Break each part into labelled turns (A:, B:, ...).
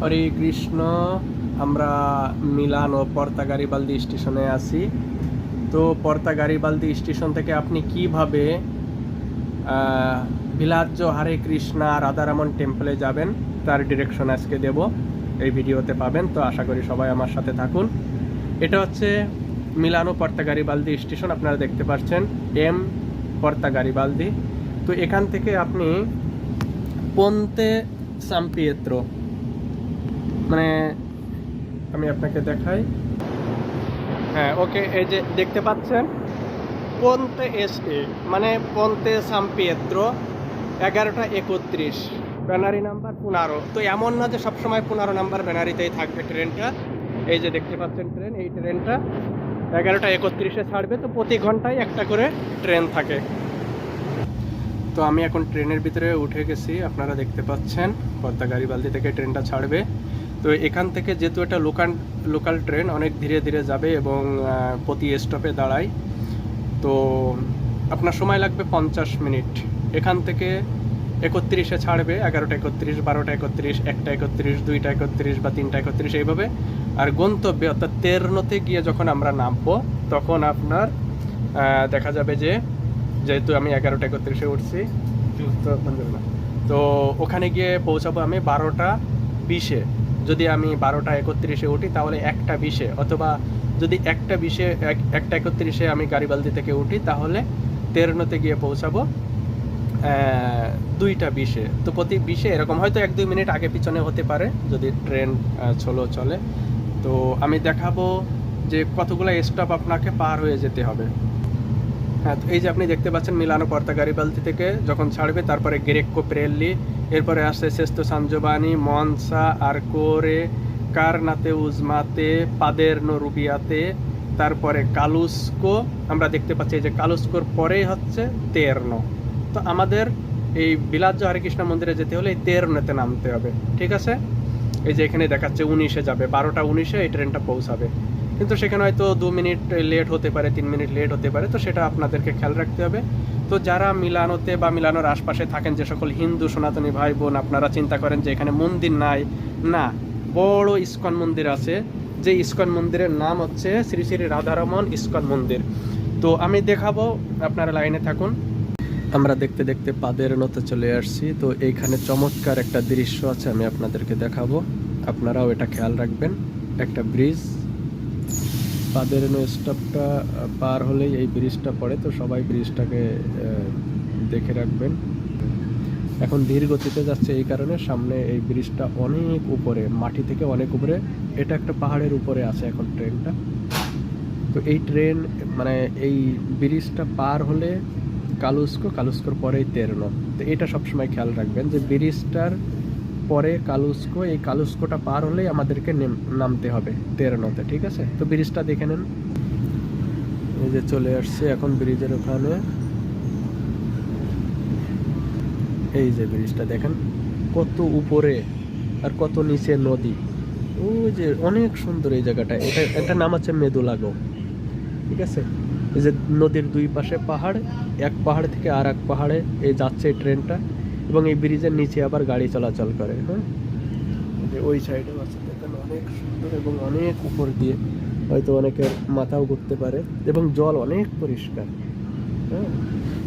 A: হরে কৃষ্ণ। আমরা মিলান ও পর্তা গারিবালদি স্টেশনে আছি। তো পর্তা গারিবালদি স্টেশন থেকে আপনি কিভাবে ভিলাজ্য হরে কৃষ্ণা রাধারমন টেম্পলে যাবেন তার ডিরেকশন আজকে দেব, এই ভিডিওতে পাবেন। তো আশা করি সবাই আমার সাথে থাকুন। এটা হচ্ছে মিলানো পর্তা গারিবালদি স্টেশন, আপনারা দেখতে পাচ্ছেন এম পর্তা গারিবালদি। তো এখান থেকে আপনি পন্তে সান পিয়েত্রো, মানে আমি আপনাকে দেখাই, হ্যাঁ ওকে, এই যে দেখতে পাচ্ছেন পন্তে এসে মানে পন্তে সান পিয়েত্রো 11:31, ব্যানারি নাম্বার 15। তো এমন না যে সবসময় 15 নাম্বার ব্যানারিতেই থাকবে ট্রেনটা। এই যে দেখতে পাচ্ছেন ট্রেন, এই ট্রেনটা 11:31 ছাড়বে। তো প্রতি ঘন্টায় একটা করে ট্রেন থাকে। তো আমি এখন ট্রেনের ভিতরে উঠে গেছি, আপনারা দেখতে পাচ্ছেন পর্তা গারিবালদি থেকে ট্রেনটা ছাড়বে। তো এখান থেকে যেহেতু এটা লোকাল ট্রেন, অনেক ধীরে ধীরে যাবে এবং প্রতি স্টপে দাঁড়ায়। তো আপনার সময় লাগবে 50 মিনিট। এখান থেকে 31-এ ছাড়বে, 11:31, 12:31, 1:31, 2:31 বা 3:31 এইভাবে। আর গন্তব্যে অর্থাৎ তেরনোতে গিয়ে যখন আমরা নামবো তখন আপনার দেখা যাবে যে, যেহেতু আমি 11:31-এ উঠছি, তো ওখানে গিয়ে পৌঁছাবো আমি 12:20-এ। যদি আমি 12:31-এ উঠি তাহলে 1:20-এ, অথবা যদি 1:31-এ আমি গারিবালদি থেকে উঠি তাহলে তেরনোতে গিয়ে পৌঁছাবো 2:20-এ। তো প্রতি 20-এ এরকম হয়তো 1-2 মিনিট আগে পিছনে হতে পারে যদি ট্রেন স্লো চলে। তো আমি দেখাবো যে কতগুলো স্টপ আপনাকে পার হয়ে যেতে হবে। হ্যাঁ, তো এই যে আপনি দেখতে পাচ্ছেন মিলানো পর্তা গারিবালদি থেকে যখন ছাড়বে, তারপরে গ্রেক্কো প্রেল্লি, এরপরে আসছে সেস্তো সান জোভানি, মনসা, আরকোরে, কারনাতে উজমাতে, পাদেরনো রুবিয়াতে, তারপরে কালুস্কো। আমরা দেখতে পাচ্ছি এই যে কালুস্কোর পরেই হচ্ছে তেরনো। তো আমাদের এই ভিলাজ্য হরে কৃষ্ণ মন্দিরে যেতে হলে এই তেরনোতে নামতে হবে, ঠিক আছে? এই যে এখানে দেখাচ্ছে 19-এ যাবে, 12:19-এ এই ট্রেনটা পৌঁছাবে। কিন্তু সেখানে হয়তো 2 মিনিট লেট হতে পারে, 3 মিনিট লেট হতে পারে। তো সেটা আপনাদেরকে খেয়াল রাখতে হবে। তো যারা মিলানোতে বা মিলানোর আশপাশে থাকেন, যে সকল হিন্দু সনাতনী ভাই বোন, আপনারা চিন্তা করেন যে এখানে মন্দির নাই, না, বড় ইস্কন মন্দির আছে। যে ইস্কন মন্দিরের নাম হচ্ছে শ্রী শ্রী রাধারমন ইস্কন মন্দির। তো আমি দেখাবো, আপনারা লাইনে থাকুন। আমরা দেখতে দেখতে পাদেরনোতে চলে আসছি। তো এইখানে চমৎকার একটা দৃশ্য আছে, আমি আপনাদেরকে দেখাবো, আপনারাও এটা খেয়াল রাখবেন। একটা ব্রিজ, পাদেরনো স্টপটা পার হলেই এই ব্রিজটা পড়ে। তো সবাই ব্রিজটাকে দেখে রাখবেন। এখন ধীর গতিতে যাচ্ছে এই কারণে সামনে এই ব্রিজটা অনেক উপরে, মাটি থেকে অনেক উপরে। এটা একটা পাহাড়ের উপরে আছে এখন ট্রেনটা। তো এই ট্রেন মানে এই ব্রিজটা পার হলে কালুস্কোর পরেই তেরনো। তো এটা সবসময় খেয়াল রাখবেন যে ব্রিজটার পরে কালুস্কো, এই কালুস্কোটা পার হলেই আমাদেরকে নামতে হবে তেরনোতে, ঠিক আছে? তো ব্রিজটা দেখে নেন, এই যে চলে আসছে এখন ব্রিজের ওখানে। এই যে ব্রিজটা দেখেন কত উপরে আর কত নিচে নদী। ওই যে অনেক সুন্দর এই জায়গাটা। এটা নাম হচ্ছে মেদুলাগো, ঠিক আছে? এই যে নদীর দুই পাশে পাহাড়, এক পাহাড় থেকে আর এক পাহাড়ে এই যাচ্ছে এই ট্রেনটা, এবং এই ব্রিজের নিচে আবার গাড়ি চলাচল করে। হ্যাঁ, ওই সাইডেও আছে দেখেন, অনেক সুন্দর এবং অনেক উপর দিয়ে, হয়তো অনেকের মাথাও ঘুরতে পারে, এবং জল অনেক পরিষ্কার। হ্যাঁ,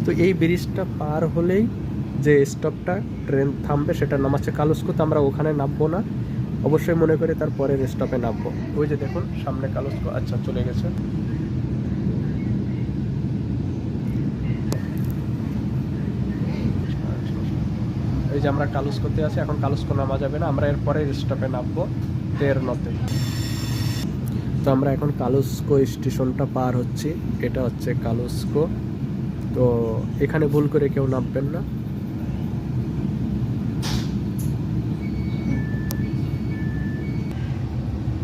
A: তো এই ব্রিজটা পার হলেই যে স্টপটা ট্রেন থামবে সেটার নাম হচ্ছে কালুস্কো। তো আমরা ওখানে নামবো না, অবশ্যই মনে করে তার পরের স্টপে নামবো। ওই যে দেখুন সামনে কালুস্কো, আচ্ছা চলে গেছে। এই যে আমরা কালুস্কোতে আছি, এখন কালুস্কো নামা যাবে না, আমরা এর পরের স্টপে নামবো তেরনোতে। তো আমরা এখন কালুস্কো স্টেশনটা পার হচ্ছি, এটা হচ্ছে কালুস্কো। তো এখানে ভুল করে কেউ নামবেন না।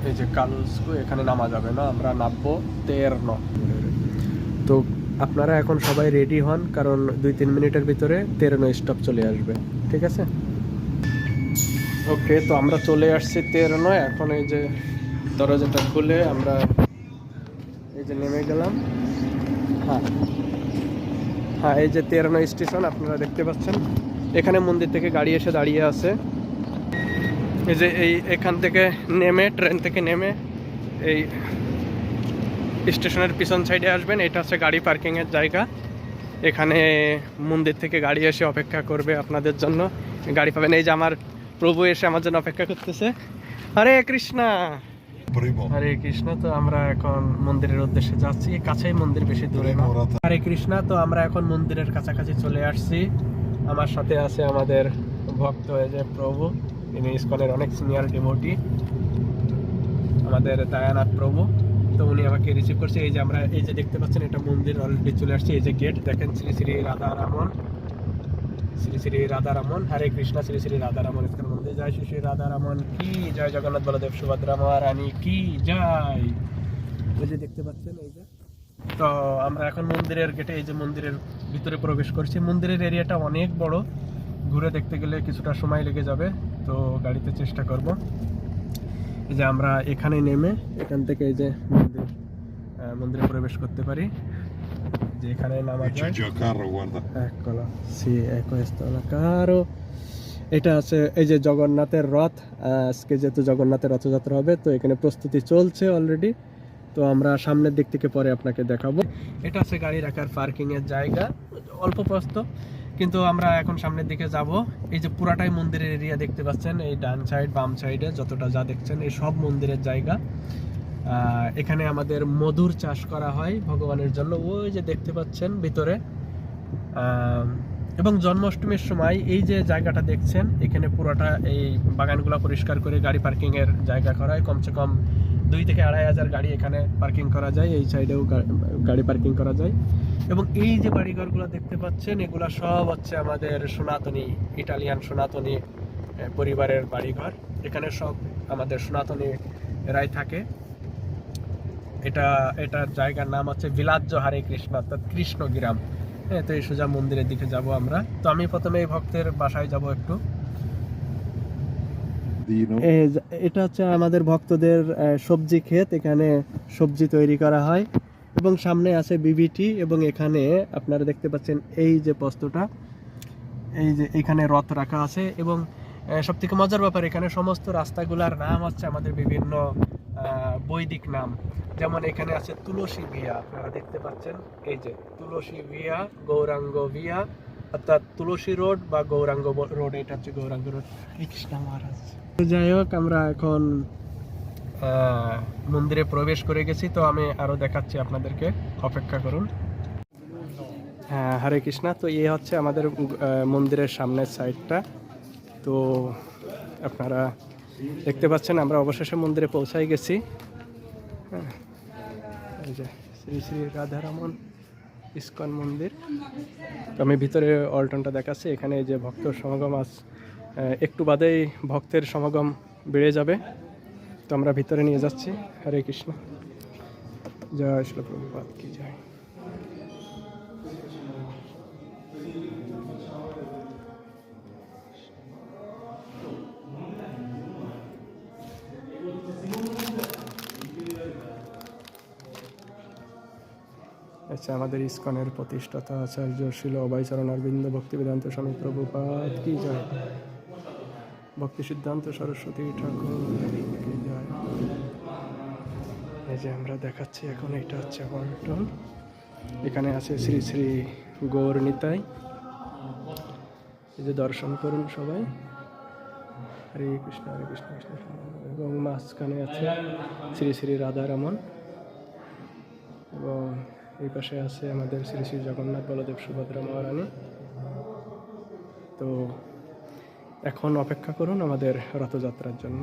A: এই যে কালুস্কো, এখানে নামা যাবে না, আমরা নামবো তেরনো। তো আপনারা এখন সবাই রেডি হন, কারণ 2-3 মিনিটের ভিতরে তেরনো স্টপ চলে আসবে, ঠিক আছে? ওকে, তো আমরা চলে আসছি তেরনো। এখন এই যে দরজাটা খুলে আমরা এই যে নেমে গেলাম। হ্যাঁ হ্যাঁ, এই যে তেরনো স্টেশন আপনারা দেখতে পাচ্ছেন। এখানে মন্দির থেকে গাড়ি এসে দাঁড়িয়ে আছে। এই যে এখান থেকে নেমে, ট্রেন থেকে নেমে এই স্টেশনের পিছন সাইডে আসবেন। এটা হচ্ছে গাড়ি পার্কিংয়ের জায়গা। এখানে মন্দির থেকে গাড়ি এসে অপেক্ষা করবে আপনাদের জন্য, গাড়ি পাবেন। এই যে আমার প্রভু এসে আমার জন্য অপেক্ষা করতেছে। হরে কৃষ্ণা, হরে কৃষ্ণ। তো আমরা এখন মন্দিরের উদ্দেশ্যে যাচ্ছি, কাছেই মন্দির, বেশি দূরে না। হরে কৃষ্ণা। তো আমরা এখন মন্দিরের কাছাকাছি চলে আসছি। আমার সাথে আছে আমাদের ভক্ত, এই যে প্রভু, ইনি ইসকনের অনেক সিনিয়র ডিভোটি, আমাদের দয়ানাথ প্রভু। তো উনি আমাকে রিসিভ করছে। এই যে আমরা এই যে দেখতে পাচ্ছেন, এটা মন্দির অলরেডি চলে আসছে। এই যে গেট দেখেন, শ্রী শ্রী রাধারামন, শ্রী শ্রী রাধারামন। হরে কৃষ্ণ। শ্রী শ্রী রাধারামন ইসকন মন্দির। জয় শ্রী শ্রী রাধারামন কি জয়, জগন্নাথ বলদেব সুভদ্রা মহারানী কি জয়। এই যে দেখতে পাচ্ছেন এই যে। তো আমরা এখন মন্দিরের গেটে, এই যে মন্দিরের ভিতরে প্রবেশ করছি। মন্দিরের এরিয়াটা অনেক বড়, ঘুরে দেখতে গেলে কিছুটা সময় লেগে যাবে, তো গাড়িতে চেষ্টা করব। এই যে আমরা এখানে নেমে এখান থেকে এই যে মন্দিরে প্রবেশ করতে পারি, যে এখানে নামা যায়। এটা আছে এই যে জগন্নাথের রথ। আজকে যেহেতু জগন্নাথের রথযাত্রা হবে, তো এখানে প্রস্তুতি চলছে অলরেডি। তো আমরা সামনের দিক থেকে পরে আপনাকে দেখাবো। এটা আছে গাড়ি রাখার পার্কিং এর জায়গা, অল্প প্রস্ত, কিন্তু আমরা এখন সামনের দিকে যাব। এই যে পুরাটাই মন্দিরের এরিয়া দেখতে পাচ্ছেন, এই ডান সাইড বাম সাইডে যতটা যা দেখছেন, এই সব মন্দিরের জায়গা। এখানে আমাদের মধুর চাষ করা হয় ভগবানের জন্য, ওই যে দেখতে পাচ্ছেন ভিতরে। এবং জন্মাষ্টমীর সময় এই যে জায়গাটা দেখছেন, এখানে পুরোটা এই বাগানগুলো পরিষ্কার করে গাড়ি পার্কিং এর জায়গা করা হয়। কমসে কম 2 থেকে 2,500 গাড়ি এখানে পার্কিং করা যায়, এই সাইডেও গাড়ি পার্কিং করা যায়। এবং এই যে বাড়িঘরগুলো দেখতে পাচ্ছেন, এগুলো সব হচ্ছে আমাদের সনাতনী, ইটালিয়ান সনাতনী পরিবারের বাড়িঘর। এখানে সব আমাদের সনাতনী রাই থাকে। এটার জায়গার নাম হচ্ছে বিলাজ্য হরে কৃষ্ণ, অর্থাৎ কৃষ্ণগ্রাম। হ্যাঁ, তো এই সোজা মন্দিরের দিকে যাব আমরা। তো আমি প্রথমে এই ভক্তের বাসায় যাব একটু। এটা হচ্ছে আমাদের ভক্তদের সবজি ক্ষেত, এখানে সবজি তৈরি করা হয়। এবং সামনে আছে বিবিটি, এবং এখানে আপনারা দেখতে পাচ্ছেন এই যে পোস্তটা, এই যে এখানে রথ রাখা আছে। এবং সব থেকে মজার ব্যাপার, এখানে সমস্ত রাস্তাগুলোর নাম হচ্ছে আমাদের বিভিন্ন বৈদিক নাম। যেমন এখানে আছে তুলসী ভিয়া, আপনারা দেখতে পাচ্ছেন, এই যে তুলসী ভিয়া, গৌরাঙ্গ ভিয়া, অর্থাৎ তুলসী রোড বা গৌরাঙ্গ রোড, এটা হচ্ছে গৌরাঙ্গ রোড। কৃষ্ণ মহারাজ। যাই হোক, আমরা এখন মন্দিরে প্রবেশ করে গেছি। তো আমি আরো দেখাচ্ছি আপনাদেরকে, অপেক্ষা করুন। হ্যাঁ, হরে কৃষ্ণা। তো এই হচ্ছে আমাদের মন্দিরের সামনের সাইডটা। তো আপনারা দেখতে পাচ্ছেন, আমরা অবশেষে মন্দিরে পৌঁছাই গেছি। হ্যাঁ, এই যে শ্রী শ্রী রাধারামন ইসকন মন্দির। তো আমি ভিতরে অল্টনটা দেখাচ্ছি। এখানে যে ভক্ত সমাগম আজ একটু বাদেই ভক্তের সমাগম বেড়ে যাবে, তো আমরা ভিতরে নিয়ে যাচ্ছি। হরে কৃষ্ণ। জয় শ্রীল প্রভুপাদ কি জয়। আচ্ছা, আমাদের ইসকনের প্রতিষ্ঠাতা আচার্য শ্রীল অভয়চরণ অরবিন্দ ভক্তি বেদান্ত স্বামী প্রভুপাদ কি জয়। ভক্তি সিদ্ধান্ত সরস্বতী ঠাকুর কি জয়। এই যে আমরা দেখাচ্ছি এখন, এটা হচ্ছে অল্টন। এখানে আছে শ্রী শ্রী গৌর নিতাই। এই যে দর্শন করুন সবাই। হরে কৃষ্ণ হরে কৃষ্ণ কৃষ্ণ। এবং মাঝখানে আছে শ্রী শ্রী রাধারমন, এবং এই পাশে আছে আমাদের শ্রী শ্রী জগন্নাথ বলদেব সুভদ্রা মহারানী। তো এখন অপেক্ষা করুন আমাদের রথযাত্রার জন্য।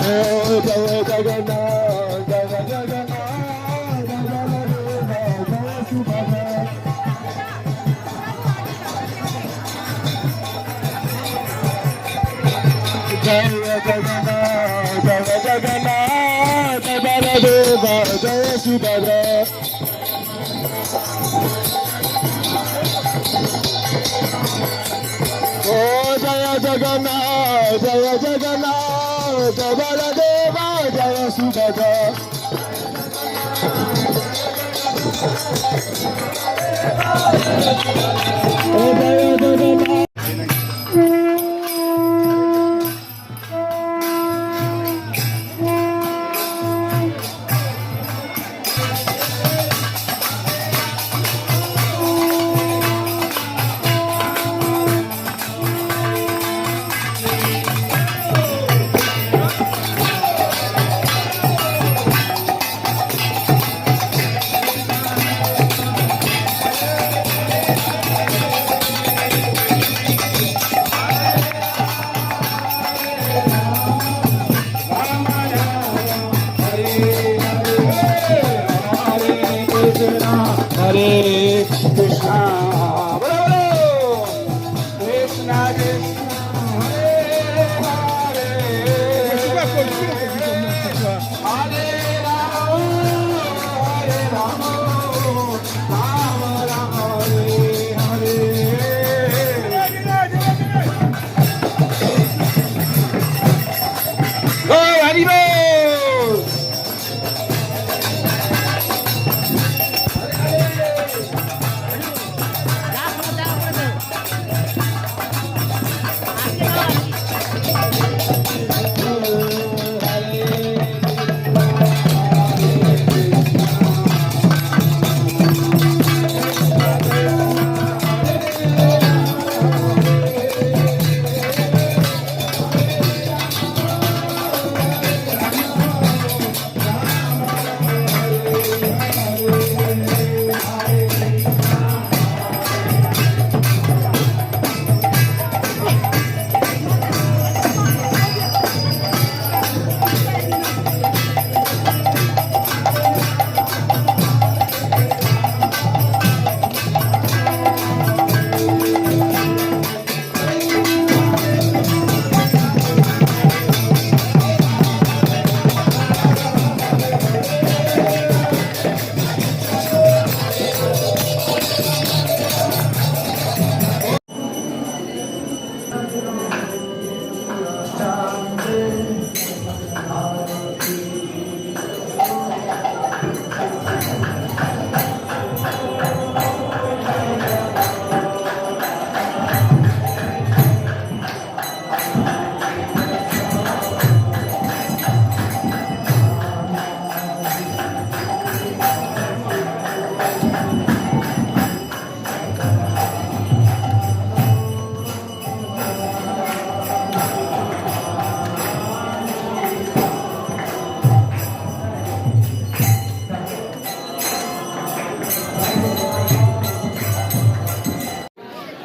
B: জয় জগন্নাথ জয় জগন্নাথ জয় সুভদ্রা জয় জগন্নাথ জয় জগন্নাথ বলদেব জয় সুভদ্রা ও জয় জগন্নাথ বলদেব জয় সুভদ্রা ও জয় Jagannath Hare Krishna, Krishna Krishna, Hare Hare, Hare Rama, Rama Rama, Hare Hare. Oh, Hari Bol.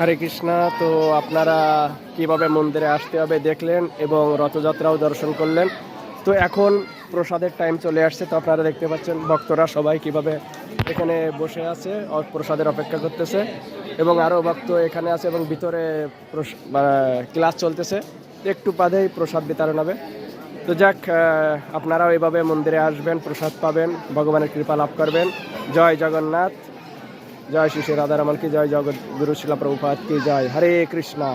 A: হরে কৃষ্ণা। তো আপনারা কিভাবে মন্দিরে আসতে হবে দেখলেন এবং রথযাত্রাও দর্শন করলেন। তো এখন প্রসাদের টাইম চলে আসছে। তো আপনারা দেখতে পাচ্ছেন ভক্তরা সবাই কিভাবে এখানে বসে আছে, প্রসাদের অপেক্ষা করতেছে এবং আরও ভক্ত এখানে আছে এবং ভিতরে ক্লাস চলতেছে। একটু বাদেই প্রসাদ বিতরণ হবে। তো যাক, আপনারাও এইভাবে মন্দিরে আসবেন, প্রসাদ পাবেন, ভগবানের কৃপা লাভ করবেন। জয় জগন্নাথ, জয় শ্রী শ্রী রাধারমণ কি জয়, জগৎ গুরু শিলা প্রভুপাদ কি জয়। হরে কৃষ্ণা।